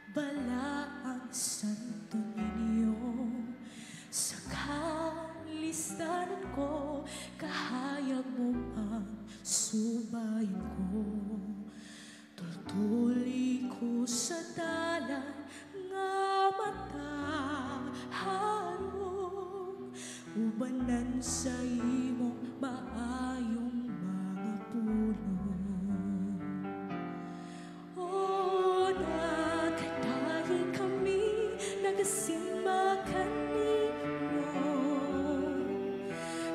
Bala ang Santo Niño sa kalistanan ko, kahayag mo ang subayin ko. Tultuli ko sa dalan nga mataharong, ubanan sa imong maayong mga pulong. Nagasimba kanimo,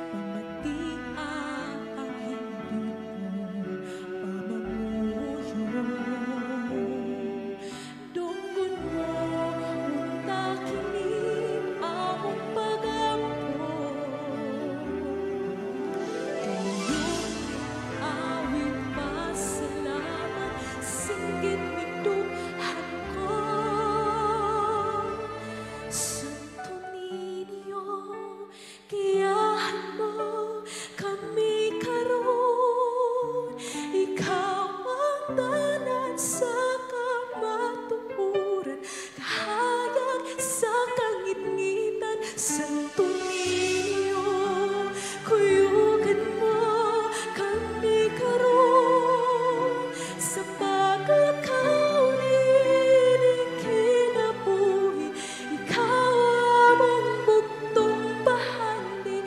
pamatian ang hindot mo, pamamuyo. Dunggon mo, unta kini among pagampo. Tuyong awit pasalamat, singgit midughan ko. Santo Niño, giyahan mo kami karon. Ikaw ang tanan sa kamatuoran, kahayag sa kangitngitan. Santo Niño, kuyugan mo kami karon sa paglakaw ni kinabuhi. Ikaw among bugtong bahandi,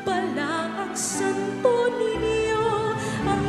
bala ang Santo Niño ang